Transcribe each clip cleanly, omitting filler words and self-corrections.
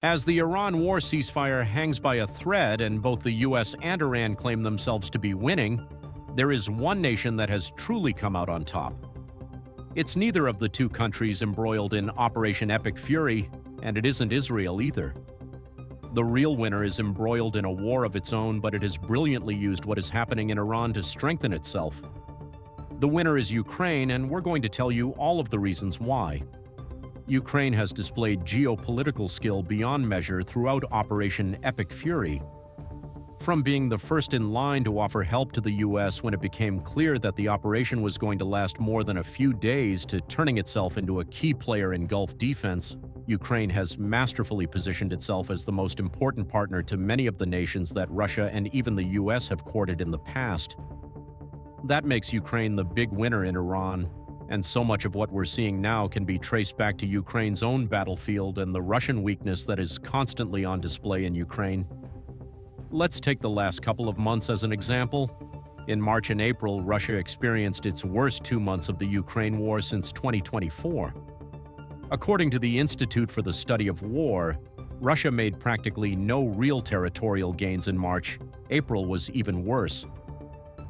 As the Iran war ceasefire hangs by a thread and both the US and Iran claim themselves to be winning, there is one nation that has truly come out on top. It's neither of the two countries embroiled in Operation Epic Fury, and it isn't Israel either. The real winner is embroiled in a war of its own, but it has brilliantly used what is happening in Iran to strengthen itself. The winner is Ukraine, and we're going to tell you all of the reasons why. Ukraine has displayed geopolitical skill beyond measure throughout Operation Epic Fury. From being the first in line to offer help to the US when it became clear that the operation was going to last more than a few days to turning itself into a key player in Gulf defense, Ukraine has masterfully positioned itself as the most important partner to many of the nations that Russia and even the US have courted in the past. That makes Ukraine the big winner in Iran, and so much of what we're seeing now can be traced back to Ukraine's own battlefield and the Russian weakness that is constantly on display in Ukraine. Let's take the last couple of months as an example. In March and April, Russia experienced its worst 2 months of the Ukraine war since 2024. According to the Institute for the Study of War, Russia made practically no real territorial gains in March. April was even worse.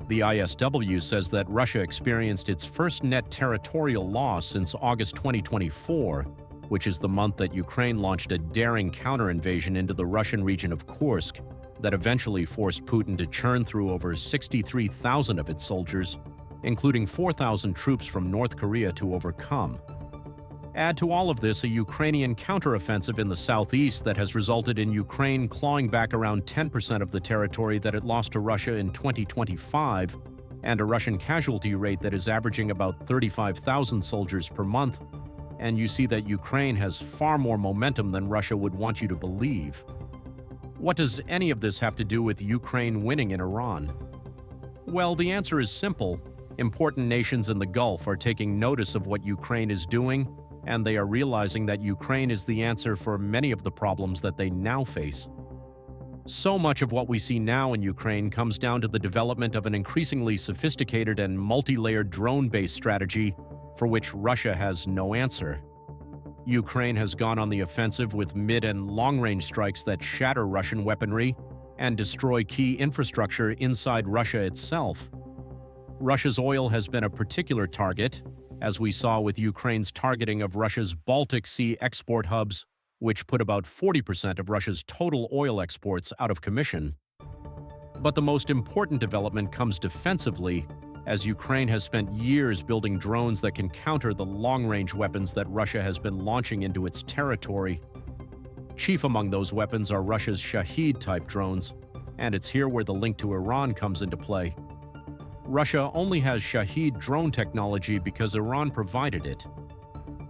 The ISW says that Russia experienced its first net territorial loss since August 2024, which is the month that Ukraine launched a daring counter-invasion into the Russian region of Kursk that eventually forced Putin to churn through over 63,000 of its soldiers, including 4,000 troops from North Korea to overcome. Add to all of this a Ukrainian counteroffensive in the southeast that has resulted in Ukraine clawing back around 10% of the territory that it lost to Russia in 2025, and a Russian casualty rate that is averaging about 35,000 soldiers per month, and you see that Ukraine has far more momentum than Russia would want you to believe. What does any of this have to do with Ukraine winning in Iran? Well, the answer is simple. Important nations in the Gulf are taking notice of what Ukraine is doing, and they are realizing that Ukraine is the answer for many of the problems that they now face. So much of what we see now in Ukraine comes down to the development of an increasingly sophisticated and multi-layered drone-based strategy for which Russia has no answer. Ukraine has gone on the offensive with mid- and long-range strikes that shatter Russian weaponry and destroy key infrastructure inside Russia itself. Russia's oil has been a particular target, as we saw with Ukraine's targeting of Russia's Baltic Sea export hubs, which put about 40% of Russia's total oil exports out of commission. But the most important development comes defensively, as Ukraine has spent years building drones that can counter the long-range weapons that Russia has been launching into its territory. Chief among those weapons are Russia's Shahed-type drones, and it's here where the link to Iran comes into play. Russia only has Shahed drone technology because Iran provided it.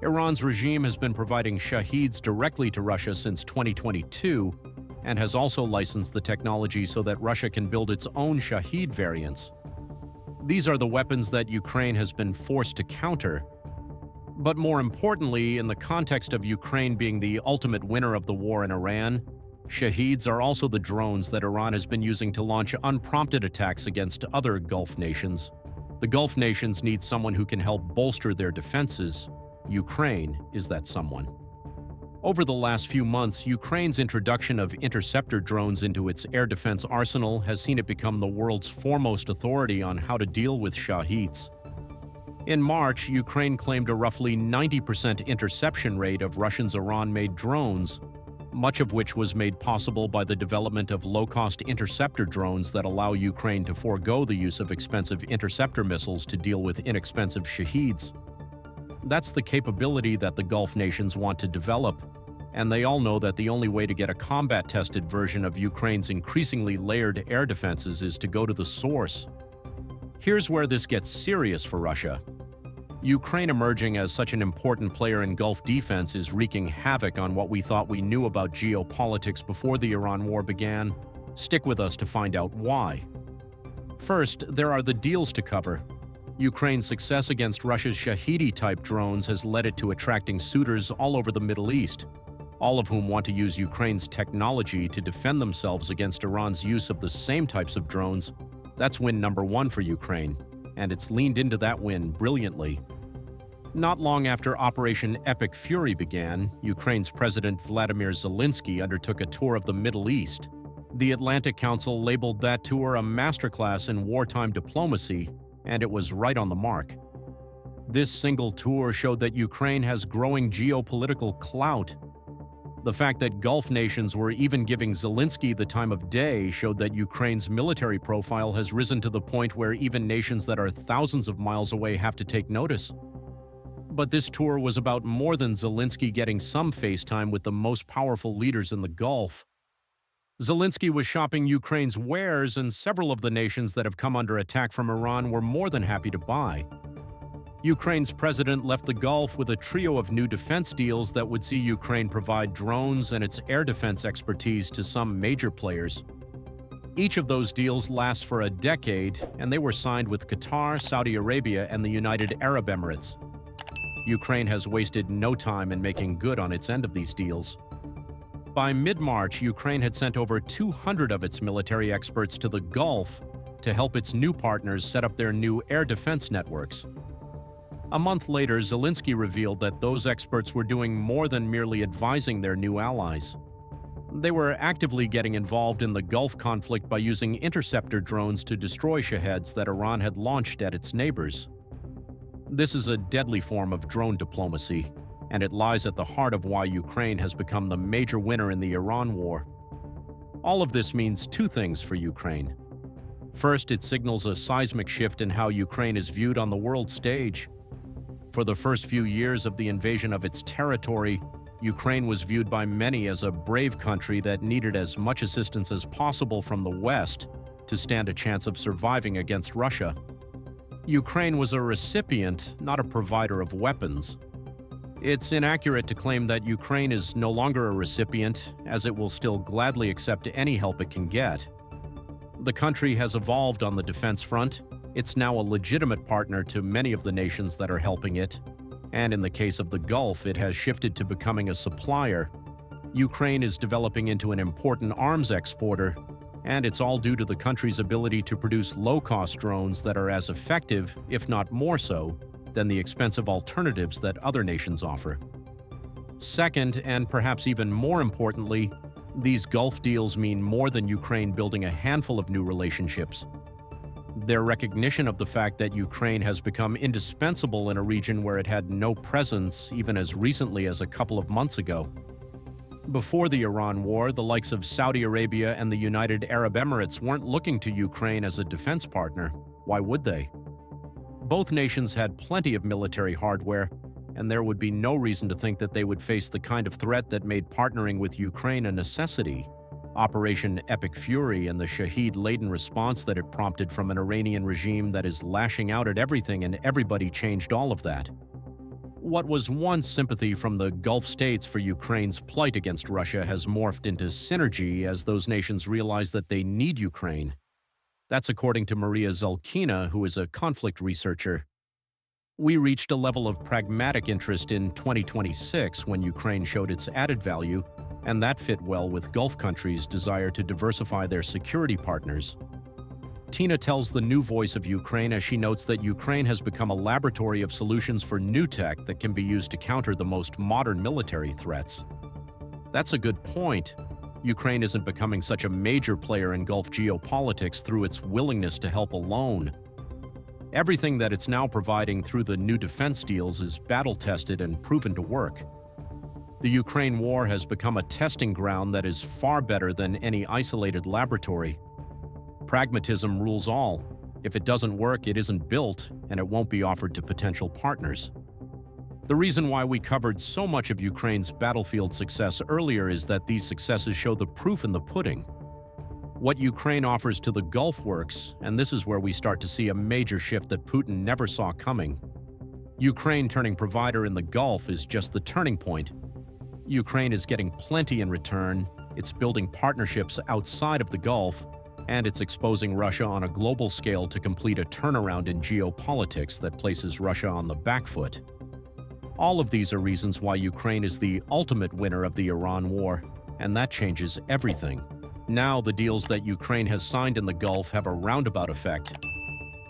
Iran's regime has been providing Shaheds directly to Russia since 2022 and has also licensed the technology so that Russia can build its own Shahed variants. These are the weapons that Ukraine has been forced to counter. But more importantly, in the context of Ukraine being the ultimate winner of the war in Iran, Shaheds are also the drones that Iran has been using to launch unprompted attacks against other Gulf nations. The Gulf nations need someone who can help bolster their defenses. Ukraine is that someone. Over the last few months, Ukraine's introduction of interceptor drones into its air defense arsenal has seen it become the world's foremost authority on how to deal with Shaheds. In March, Ukraine claimed a roughly 90% interception rate of Russia's Iran-made drones, much of which was made possible by the development of low-cost interceptor drones that allow Ukraine to forego the use of expensive interceptor missiles to deal with inexpensive Shaheds. That's the capability that the Gulf nations want to develop, and they all know that the only way to get a combat-tested version of Ukraine's increasingly layered air defenses is to go to the source. Here's where this gets serious for Russia. Ukraine emerging as such an important player in Gulf defense is wreaking havoc on what we thought we knew about geopolitics before the Iran war began. Stick with us to find out why. First, there are the deals to cover. Ukraine's success against Russia's Shahedi-type drones has led it to attracting suitors all over the Middle East, all of whom want to use Ukraine's technology to defend themselves against Iran's use of the same types of drones. That's win number one for Ukraine, and it's leaned into that win brilliantly. Not long after Operation Epic Fury began, Ukraine's President Vladimir Zelensky undertook a tour of the Middle East. The Atlantic Council labeled that tour a masterclass in wartime diplomacy, and it was right on the mark. This single tour showed that Ukraine has growing geopolitical clout. The fact that Gulf nations were even giving Zelensky the time of day showed that Ukraine's military profile has risen to the point where even nations that are thousands of miles away have to take notice. But this tour was about more than Zelensky getting some face time with the most powerful leaders in the Gulf. Zelensky was shopping Ukraine's wares, and several of the nations that have come under attack from Iran were more than happy to buy. Ukraine's president left the Gulf with a trio of new defense deals that would see Ukraine provide drones and its air defense expertise to some major players. Each of those deals lasts for a decade, and they were signed with Qatar, Saudi Arabia, and the United Arab Emirates. Ukraine has wasted no time in making good on its end of these deals. By mid-March, Ukraine had sent over 200 of its military experts to the Gulf to help its new partners set up their new air defense networks. A month later, Zelensky revealed that those experts were doing more than merely advising their new allies. They were actively getting involved in the Gulf conflict by using interceptor drones to destroy Shaheds that Iran had launched at its neighbors. This is a deadly form of drone diplomacy, and it lies at the heart of why Ukraine has become the major winner in the Iran war. All of this means two things for Ukraine. First, it signals a seismic shift in how Ukraine is viewed on the world stage. For the first few years of the invasion of its territory, Ukraine was viewed by many as a brave country that needed as much assistance as possible from the West to stand a chance of surviving against Russia. Ukraine was a recipient, not a provider of weapons. It's inaccurate to claim that Ukraine is no longer a recipient, as it will still gladly accept any help it can get. The country has evolved on the defense front. It's now a legitimate partner to many of the nations that are helping it. And in the case of the Gulf, it has shifted to becoming a supplier. Ukraine is developing into an important arms exporter, and it's all due to the country's ability to produce low-cost drones that are as effective, if not more so, than the expensive alternatives that other nations offer. Second, and perhaps even more importantly, these Gulf deals mean more than Ukraine building a handful of new relationships. Their recognition of the fact that Ukraine has become indispensable in a region where it had no presence even as recently as a couple of months ago. Before the Iran war, the likes of Saudi Arabia and the United Arab Emirates weren't looking to Ukraine as a defense partner. Why would they? Both nations had plenty of military hardware, and there would be no reason to think that they would face the kind of threat that made partnering with Ukraine a necessity. Operation Epic Fury and the Shaheed-laden response that it prompted from an Iranian regime that is lashing out at everything and everybody changed all of that. What was once sympathy from the Gulf states for Ukraine's plight against Russia has morphed into synergy as those nations realize that they need Ukraine. That's according to Maria Zulkina, who is a conflict researcher. We reached a level of pragmatic interest in 2026 when Ukraine showed its added value, and that fit well with Gulf countries' desire to diversify their security partners. Tina tells the New Voice of Ukraine as she notes that Ukraine has become a laboratory of solutions for new tech that can be used to counter the most modern military threats. That's a good point. Ukraine isn't becoming such a major player in Gulf geopolitics through its willingness to help alone. Everything that it's now providing through the new defense deals is battle-tested and proven to work. The Ukraine war has become a testing ground that is far better than any isolated laboratory. Pragmatism rules all. If it doesn't work, it isn't built, and it won't be offered to potential partners. The reason why we covered so much of Ukraine's battlefield success earlier is that these successes show the proof in the pudding. What Ukraine offers to the Gulf works, and this is where we start to see a major shift that Putin never saw coming. Ukraine turning provider in the Gulf is just the turning point. Ukraine is getting plenty in return, it's building partnerships outside of the Gulf, and it's exposing Russia on a global scale to complete a turnaround in geopolitics that places Russia on the back foot. All of these are reasons why Ukraine is the ultimate winner of the Iran war, and that changes everything. Now the deals that Ukraine has signed in the Gulf have a roundabout effect.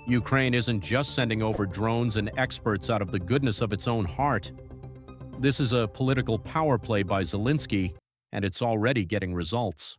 Ukraine isn't just sending over drones and experts out of the goodness of its own heart. This is a political power play by Zelensky, and it's already getting results.